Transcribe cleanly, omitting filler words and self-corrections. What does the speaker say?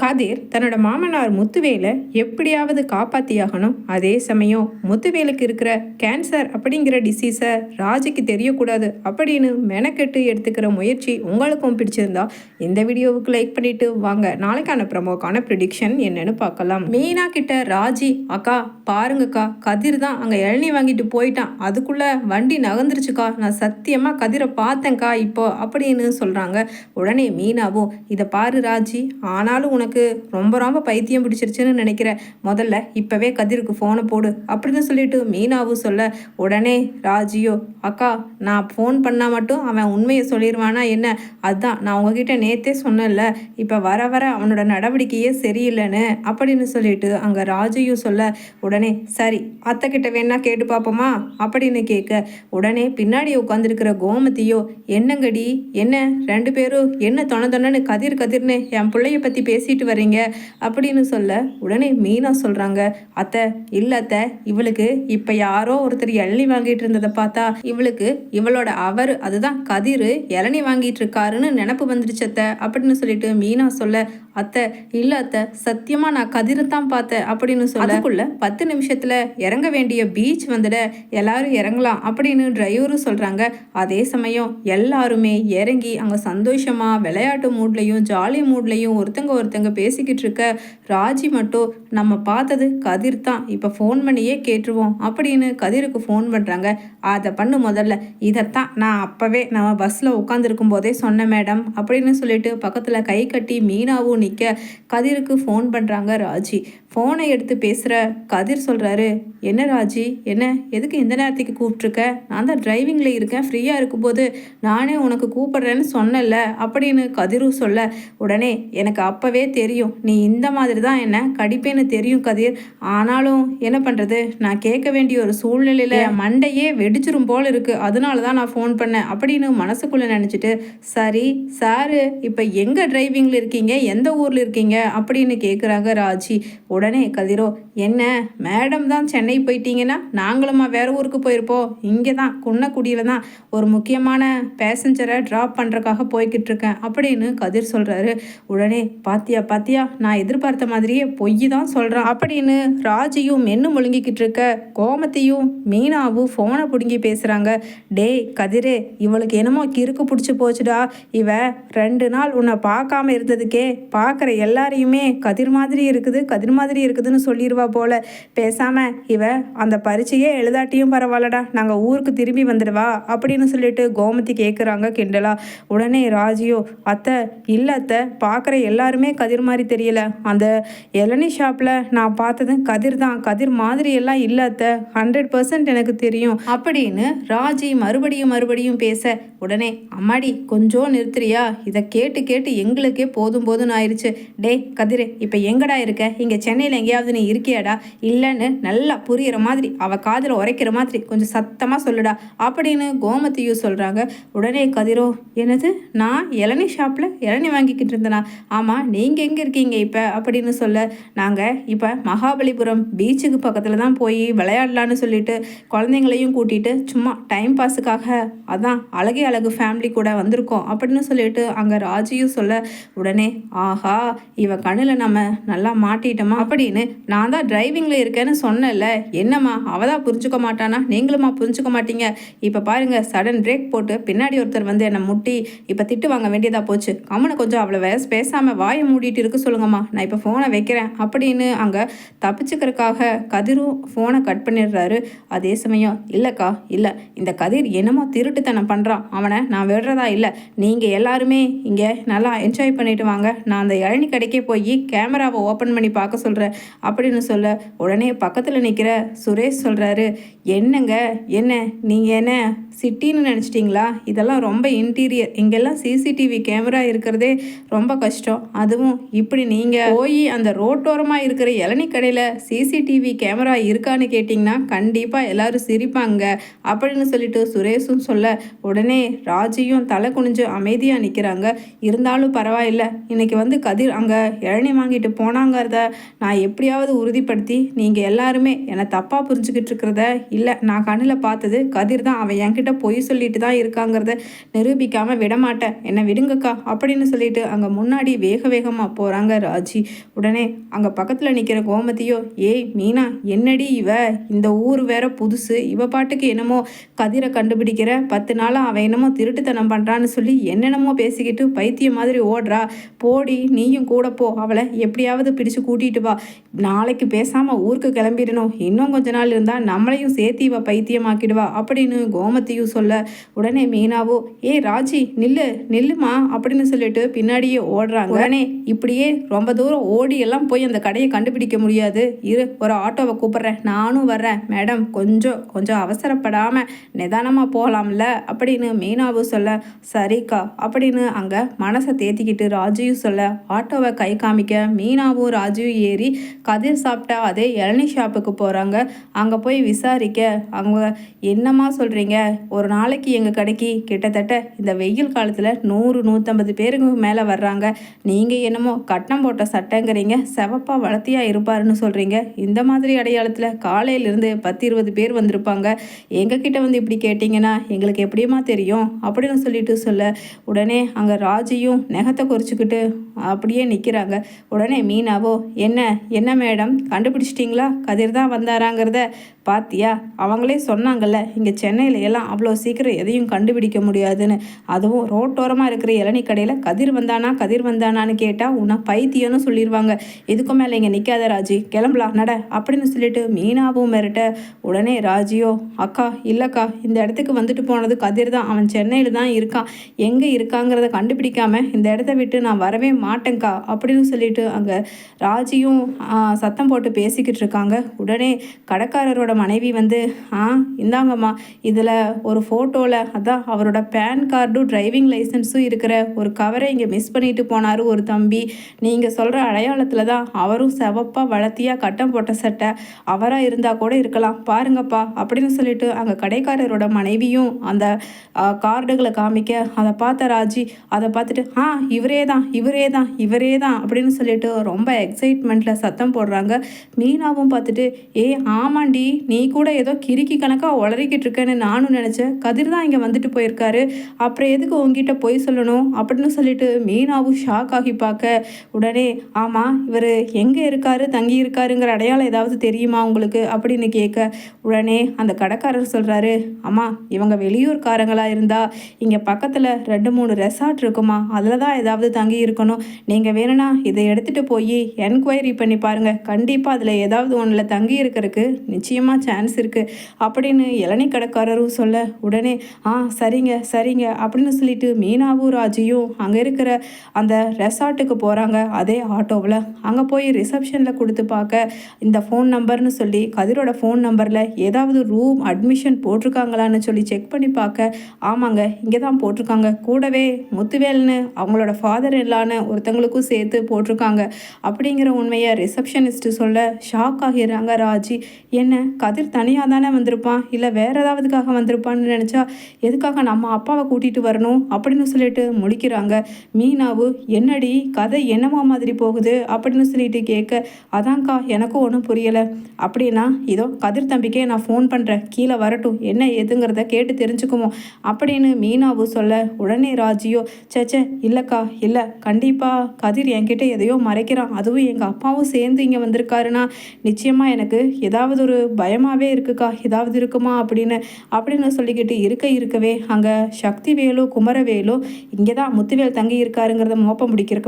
கதிர் தன்னோட மாமனார் முத்துவேலை எப்படியாவது காப்பாற்றியாகணும். அதே சமயம் முத்துவேலுக்கு இருக்கிற கேன்சர் அப்படிங்கிற டிசீஸை ராஜிக்கு தெரியக்கூடாது அப்படின்னு மெனக்கெட்டு எடுத்துக்கிற முயற்சி உங்களுக்கும் பிடிச்சிருந்தா இந்த வீடியோவுக்கு லைக் பண்ணிட்டு வாங்க நாளைக்கான ப்ரமோக்கான ப்ரிடிக்ஷன் என்னன்னு பார்க்கலாம். மீனா கிட்ட ராஜி, அக்கா பாருங்கக்கா, கதிர் தான் அங்கே இளநீ வாங்கிட்டு போயிட்டான், அதுக்குள்ள வண்டி நகர்ந்துருச்சுக்கா, நான் சத்தியமா கதிரை பார்த்தேன்க்கா இப்போ அப்படின்னு சொல்றாங்க. உடனே மீனாவும், இதை பாரு ராஜி, ஆனாலும் உனக்கு ரொம்ப ரொம்ப பைத்தியம் பிடிச்சிருச்சுன்னு நினைக்கிறேன், முதல்ல இப்பவே கதிருக்கு ஃபோனை போடு அப்படின்னு சொல்லிட்டு மீனாவும் சொல்ல, உடனே ராஜியோ, அக்கா நான் ஃபோன் பண்ணால் மட்டும் அவன் உண்மையை சொல்லிடுவானா என்ன, அதுதான் நான் உங்ககிட்ட நேற்றே சொன்னேன்ல, இப்போ வர வர அவனோட நடவடிக்கையே சரியில்லைன்னு அப்படின்னு சொல்லிட்டு அங்கே ராஜியும் சொல்ல, உடனே சரி அத்தை கிட்ட வேணா கேட்டு பார்ப்போமா அப்படின்னு கேட்க, உடனே பின்னாடி உட்காந்துருக்கிற கோமதியோ, என்னங்கடி என்ன ரெண்டு பேரும் என்ன தொணன்னு கதிர்னு என் பிள்ளைய பற்றி பேசிட்டு வரீங்க அப்படின்னு சொல்ல, உடனே மீனா சொல்றாங்க, அத்தை இல்ல அத்தை, இவளுக்கு இப்ப யாரோ ஒருத்தர் இளநீ வாங்கிட்டு இருந்ததை பார்த்தா இவளுக்கு இவளோட அவர் அதுதான் கதிர் இளநீ வாங்கிட்டு இருக்காருன்னு நினப்பு வந்துருச்சு அத்தை அப்படின்னு சொல்லிட்டு மீனா சொல்ல, அத்தை இல்ல அத்தை, சத்தியமா நான் கதிரை தான் பார்த்தேன் அப்படின்னு சொல்ல, அதுக்குள்ள 10 நிமிஷத்துல இறங்க வேண்டிய பீச் வந்துட எல்லாரும் இறங்கலாம் அப்படின்னு டிரைவரும் சொல்றாங்க. அதே சமயம் எல்லாருமே இறங்கி அங்க சந்தோஷமா விளையாட்டு மூட்லையும் ஜாலி மூட்லையும் ஒருத்தங்க பேசிக்கிட்டு இருக்க, ராஜி மட்டும் நம்ம பார்த்தது கதிர் தான், இப்போ ஃபோன் பண்ணியே கேட்டுருவோம் அப்படின்னு கதிருக்கு ஃபோன் பண்ணுறாங்க. அதை பண்ணு முதல்ல, இதைத்தான் நான் அப்போவே நம்ம பஸ்ஸில் உட்காந்துருக்கும் போதே சொன்னேன் மேடம் அப்படின்னு சொல்லிட்டு பக்கத்தில் கை கட்டி மீனாவும் நிற்க, கதிருக்கு ஃபோன் பண்ணுறாங்க ராஜி. ஃபோனை எடுத்து பேசுகிற கதிர் சொல்கிறாரு, என்ன ராஜி, என்ன எதுக்கு இந்த நேரத்துக்கு கூப்பிட்ருக்க, நான் தான் டிரைவிங்கில் இருக்கேன், ஃப்ரீயாக இருக்கும்போது நானே உனக்கு கூப்பிட்றேன்னு சொன்னல அப்படின்னு கதிரும் சொல்ல, உடனே எனக்கு அப்போவே தெரியும் நீ இந்த மாதிரி தான் என்ன கடிப்பேன்னு தெரியும் கதிர், ஆனாலும் என்ன பண்ணுறது, நான் கேட்க வேண்டிய ஒரு சூழ்நிலையில் மண்டையே வெடிச்சிரும் போல் இருக்குது, அதனால தான் நான் ஃபோன் பண்ணேன் அப்படின்னு மனசுக்குள்ளே நினச்சிட்டு, சரி சாரு இப்போ எங்கே டிரைவிங்கில் இருக்கீங்க, எந்த ஊரில் இருக்கீங்க அப்படின்னு கேட்குறாங்க ராஜி. உடனே கதிரோ, என்ன மேடம் தான் சென்னை போயிட்டீங்கன்னா நாங்களுமா வேறு ஊருக்கு போயிருப்போம், இங்கே தான் குன்னக்குடியில் தான் ஒரு முக்கியமான பேசஞ்சரை ட்ராப் பண்ணுறக்காக போய்கிட்டு இருக்கேன் அப்படின்னு கதிர் சொல்கிறாரு. உடனே பாத்தியா நான் எதிர்பார்த்த மாதிரியே பொய் தான் சொல்கிறான் அப்படின்னு ராஜியும் மென்னு முழுங்கிக்கிட்டு இருக்க, கோமதியும் மீனாவும் ஃபோனை பிடுங்கி பேசுகிறாங்க. டேய் கதிரே, இவளுக்கு என்னமோ கிறுக்கு பிடிச்சி போச்சுடா, இவ 2 நாள் உன்னை பார்க்காம இருந்ததுக்கே பார்க்குற எல்லாரையுமே கதிர் மாதிரி இருக்குதுன்னு சொல்லிடுவா போல, பேசாமல் இவ அந்த பரீட்சையே எழுதாட்டியும் பரவாயில்லடா, நாங்கள் ஊருக்கு திரும்பி வந்துடுவா அப்படின்னு சொல்லிட்டு கோமதி கேட்குறாங்க கிண்டலா. உடனே ராஜியோ, அத்தை இல்லை அத்தை, பார்க்குற எல்லாருமே கதிர் மாதிரி தெரியல, அந்த இளநீ ஷாப்பில் நான் பார்த்தது கதிர் தான், கதிர் மாதிரி எல்லாம் இல்லை அத்தை, 100% எனக்கு தெரியும் அப்படின்னு ராஜி மறுபடியும் பேச, உடனே அம்மாடி கொஞ்சம் நிறுத்துறியா, இதை கேட்டு எங்களுக்கே போதும்னு ஆயிடுச்சு. டே கதிர், இப்போ எங்கடா இருக்க, இங்கே சென்னையில் எங்கேயாவது நீ இருக்கியாடா, இல்லைன்னு நல்லா புரிகிற மாதிரி அவள் காதில் உரைக்கிற மாதிரி கொஞ்சம் சத்தமாக சொல்லுடா அப்படின்னு கோமதியும் சொல்கிறாங்க. உடனே கதிரோ, என்னது நான் இளநீ ஷாப்பில் இளநீ வாங்கிக்கிட்டு இருந்தேனா, ஆமாம் நீங்கள் எங்கே இருக்கீங்க இப்போ அப்படின்னு சொல்ல, நாங்கள் இப்போ மகாபலிபுரம் பீச்சுக்கு பக்கத்தில் தான் போய் விளையாடலான்னு சொல்லிட்டு குழந்தைங்களையும் கூட்டிகிட்டு சும்மா டைம் பாஸுக்காக அதான் அழகு ஃபேமிலி கூட வந்திருக்கோம் அப்படின்னு சொல்லிட்டு அங்கே ராஜியும் சொல்ல, உடனே ஆஹா இவ கண்ணில் நம்ம நல்லா மாட்டிட்டோமா அப்படின்னு நான் தான் டிரைவிங்கில் இருக்கேன்னு சொன்னல, என்னம்மா அவள் தான் புரிஞ்சுக்க மாட்டானா, நீங்களுமா புரிஞ்சுக்க மாட்டீங்க, இப்போ பாருங்கள் சடன் பிரேக் போட்டு பின்னாடி ஒருத்தர் வந்து என்னை முட்டி இப்போ திட்டு வாங்க வேண்டியதாக போச்சு, கம்முனை கொஞ்சம் அவ்வளோ பேசாமல் வாயை மூடிட்டு இருக்க சொல்லுங்கம்மா, நான் இப்போ ஃபோனை வைக்கிறேன் அப்படின்னு அங்கே தப்பிச்சுக்கிறதுக்காக கதிரும் ஃபோனை கட் பண்ணிடுறாரு. அதே சமயம் இல்லைக்கா இல்லை, இந்த கதிர் என்னமோ திருட்டுத்தனம் பண்ணுறான், அவனை நான் விடுறதா இல்லை, நீங்கள் எல்லாருமே இங்கே நல்லா என்ஜாய் பண்ணிட்டு வாங்க, நான் அந்த இளநீ கடைக்கே போய் கேமராவை ஓப்பன் பண்ணி பார்க்க சொல்கிறேன் அப்படின்னு சொல்ல, உடனே பக்கத்தில் நிற்கிற சுரேஷ் சொல்கிறாரு, என்னங்க என்ன நீங்கள் என்ன சிட்டின்னு நினச்சிட்டிங்களா, இதெல்லாம் ரொம்ப இன்டீரியர், இங்கெல்லாம் சிசிடிவி கேமரா இருக்கிறதே ரொம்ப கஷ்டம், அதுவும் இப்படி நீங்கள் போய் அந்த ரோட்டோரமாக இருக்கிற இளநீ கடையில் சிசிடிவி கேமரா இருக்கான்னு கேட்டிங்கன்னா கண்டிப்பாக எல்லோரும் சிரிப்பாங்க அப்படின்னு சொல்லிட்டு சுரேஷும் சொல்ல, உடனே ராஜியும் தலை குனிஞ்சு அமைதியாக நிற்கிறாங்க. இருந்தாலும் பரவாயில்ல, இன்னைக்கு வந்து கதிர் அங்கே இளநீ வாங்கிட்டு போனாங்கிறத நான் எப்படியாவது உறுதிப்படுத்தி நீங்கள் எல்லாருமே என்னை தப்பாக புரிஞ்சுக்கிட்டு இருக்கிறத, இல்லை நான் கண்ணில் பார்த்தது கதிர் தான், அவன் என்கிட்ட என்கிட்ட பொய் சொல்லிட்டு தான் இருக்காங்கிறத நிரூபிக்காமல் விடமாட்டேன், என்னை விடுங்கக்கா அப்படின்னு சொல்லிட்டு அங்கே முன்னாடி வேக வேகமாக போகிறாங்க ராஜி. உடனே அங்கே பக்கத்தில் நிற்கிற கோமதியோ, ஏய் மீனா, என்னடி இவ, இந்த ஊர் வேற புதுசு, இவ பாட்டுக்கு என்னமோ கதிரை கண்டுபிடிக்கிற, 10 நாளாக அவன் என்னமோ திருட்டுத்தனம் பண்ணுறான்னு சொல்லி என்னென்னமோ பேசிக்கிட்டு பைத்தியம் மாதிரி ஓடுறா, போடி நீயும் கூட போ, அவளை எப்படியாவது பிடிச்சு கூட்டிகிட்டு வா, நாளைக்கு பேசாமல் ஊருக்கு கிளம்பிடணும், இன்னும் கொஞ்ச நாள் இருந்தால் நம்மளையும் சேர்த்து இவ பைத்தியமாக்கிடுவா அப்படின்னு கோமதியும் சொல்ல, உடனே மீனாவோ, ஏய் ராஜி நில்லு நில்லுமா அப்படின்னு சொல்லிட்டு பின்னாடியே ஓடுறாங்க. உடனே இப்படியே ரொம்ப தூரம் ஓடி எல்லாம் போய் அந்த கடையை கண்டுபிடிக்க முடியாது, இரு ஒரு ஆட்டோவை கூப்பிட்றேன், நானும் வர்றேன் மேடம், கொஞ்சம் அவசரப்படாமல் நிதானமாக போகலாம்ல அப்படின்னு மீனாவும் சொல்ல, சரிக்கா அப்படின்னு அங்கே மனசை தேத்திக்கிட்டு ராஜியும் சொல்ல, ஆட்டோவை கை காமிக்க மீனாவும் ராஜியும் ஏறி கதிர் சாப்பிட்டா அதே இளநீ ஷாப்புக்கு போகிறாங்க. அங்கே போய் விசாரிக்க, அவங்க என்னம்மா சொல்கிறீங்க, ஒரு நாளைக்கு எங்கள் கடைக்கு கிட்டத்தட்ட இந்த வெயில் காலத்தில் 100-150 பேருக்கு மேலே வர்றாங்க, நீங்கள் என்னமோ கட்டம் போட்ட சட்டைங்கிறீங்க, செவப்பாக வளர்த்தியாக இருப்பாருன்னு சொல்கிறீங்க, இந்த மாதிரி அடையாளத்தில் காலையிலேருந்து 10-20 பேர் வந்திருப்பாங்க, எங்ககிட்ட வந்து இப்படி கேட்டிங்கன்னா எங்களுக்கு எப்படியுமா தெரியும் அப்படின்னு சொல்லிட்டு சொல்ல, உடனே அங்கே ராஜியும் நெகத்தை குறிச்சிக்கிட்டு அப்படியே நிற்கிறாங்க. உடனே மீனாவோ, என்ன மேடம் கண்டுபிடிச்சிட்டிங்களா, கதிர் தான் வந்தாராங்கிறத பாத்தியா, அவங்களே சொன்னாங்கல்ல இங்கே சென்னையில் எல்லாம் அவ்வளோ சீக்கிரம் எதையும் கண்டுபிடிக்க முடியாதுன்னு, அதுவும் ரோட்டோரமாக இருக்கிற இளநீ கடையில் கதிர் வந்தானான்னு கேட்டால் உன்னை பைத்தியம்னு சொல்லிடுவாங்க, இதுக்கு மேலே இங்கே நிற்காத ராஜி, கிளம்பலாம் நட அப்படின்னு சொல்லிட்டு மீனாவும் மிரட்ட, உடனே ராஜியோ, அக்கா இல்லைக்கா, இந்த இடத்துக்கு வந்துட்டு போனது கதிர் தான், அவன் சென்னையில் தான் இருக்கான், எங்கே இருக்காங்கிறத கண்டுபிடிக்காம இந்த இடத்த விட்டு நான் வரவே மாட்டேங்க்கா அப்படின்னு சொல்லிட்டு அங்கே ராஜியும் சத்தம் போட்டு பேசிக்கிட்டு இருக்காங்க. உடனே கடைக்காரரோட மனைவி வந்து, இந்தாங்கம்மா, இதில் ஒரு ஃபோட்டோவில் அதான் அவரோட பேன் கார்டும் டிரைவிங் லைசன்ஸும் இருக்கிற ஒரு கவரை இங்கே மிஸ் பண்ணிட்டு போனார் ஒரு தம்பி, நீங்கள் சொல்கிற அடையாளத்தில் தான் அவரும் செவப்பாக வளர்த்தியாக கட்டம் போட்ட சட்டை, அவராக இருந்தால் கூட இருக்கலாம் பாருங்கப்பா அப்படின்னு சொல்லிட்டு அங்கே கடைக்காரரோட மனைவியும் அந்த கார்டுகளை காமிக்க, அதை பார்த்த ராஜி அதை பார்த்துட்டு இவரே தான் அப்படின்னு சொல்லிட்டு ரொம்ப எக்ஸைட்மெண்ட்டில் சத்தம் போடுறாங்க. மீனாவும் பார்த்துட்டு, ஆமாண்டி, நீ கூட ஏதோ கிறுக்கி கணக்காக உளறிக்கிட்டு இருக்கேன்னு நானும் நினச்சேன், கதிர் தான் இங்கே வந்துட்டு போயிருக்காரு, அப்புறம் எதுக்கு உங்ககிட்ட போய் சொல்லணும் அப்படின்னு சொல்லிட்டு மீனாவும் ஷாக் ஆகி பார்க்க, உடனே ஆமாம் இவர் எங்கே இருக்காரு தங்கி இருக்காருங்கிற அடையாளம் ஏதாவது தெரியுமா உங்களுக்கு அப்படின்னு கேட்க, உடனே அந்த கடைக்காரர் சொல்கிறாரு, அம்மா இவங்க வெளியூர்காரங்களாக இருந்தால் இங்கே பக்கத்தில் 2-3 ரெசார்ட் இருக்குமா, அதில் தான் ஏதாவது தங்கி இருக்கணும், நீங்கள் வேணும்னா இதை எடுத்துகிட்டு போய் என்கொயரி பண்ணி பாருங்கள், கண்டிப்பாக அதில் ஏதாவது ஒன்றில் தங்கி இருக்கிறதுக்கு நிச்சயமாக சான்ஸ் இருக்குது அப்படின்னு இளநீ கடைக்காரரும் சொல்ல, உடனே சரிங்க அப்படின்னு சொல்லிட்டு மீனாவும் ராஜியும் அங்கே இருக்கிற அந்த ரெசார்ட்டுக்கு போகிறாங்க. அதே ஆட்டோவில் அங்கே போய் ரிசப்ஷனில் கொடுத்து பார்க்க, இந்த ஃபோன் நம்பர்னு சொல்லி கதிரோட ஃபோன் நம்பரில் ஏதாவது ரூம் அட்மிஷன் போட்டிருக்காங்களான்னு சொல்லி செக் பண்ணி பார்க்க, ஆமாங்க இங்கே தான் போட்டிருக்காங்க, கூடவே முத்துவேல்னு அவங்களோட ஃபாதர் இல்லான்னு ஒருத்தங்களுக்கும் சேர்த்து போட்டிருக்காங்க அப்படிங்கிற உண்மையை ரிசப்ஷனிஸ்ட்டு சொல்ல ஷாக் ஆகிறாங்க ராஜி. என்ன கதிர் தனியாக தானே வந்திருப்பான், இல்லை வேறு ஏதாவதுக்காக வந்திருப்பான்னு நினச்சா எதுக்காக நம்ம அப்பாவை கூட்டிகிட்டு வரணும் அப்படின்னு சொல்லிட்டு முழிக்கிறாங்க. மீனாவு, என்னடி கதை என்னமா மாதிரி போகுது அப்படின்னு சொல்லிட்டு கேட்க, அதான்க்கா எனக்கும் ஒன்றும் புரியலை, அப்படின்னா இதோ கதிர் தம்பிக்கே நான் ஃபோன் பண்ணுறேன், கீழே வரட்டும், என்ன ஏதுங்கிறத கேட்டு தெரிஞ்சுக்குவோம் அப்படின்னு மீனாவு சொல்ல, உடனே ராஜியோ, சேச்சே இல்லைக்கா இல்லை, கண்டிப்பாக கதிர் என்கிட்ட எதையோ மறைக்கிறான், அதுவும் எங்கள் அப்பாவும் சேர்ந்து இங்கே வந்திருக்காருன்னா நிச்சயமாக எனக்கு ஏதாவது ஒரு பயமாகவே இருக்குக்கா, ஏதாவது இருக்குமா அப்படின்னு சொல்லிக்கிட்டு இருக்கவே அங்கே சக்திவேலு குமரவேலு இங்கே தான் முத்துவேல் தங்கி இருக்காருங்கிறத மோப்பம் முடிக்கிறக்கு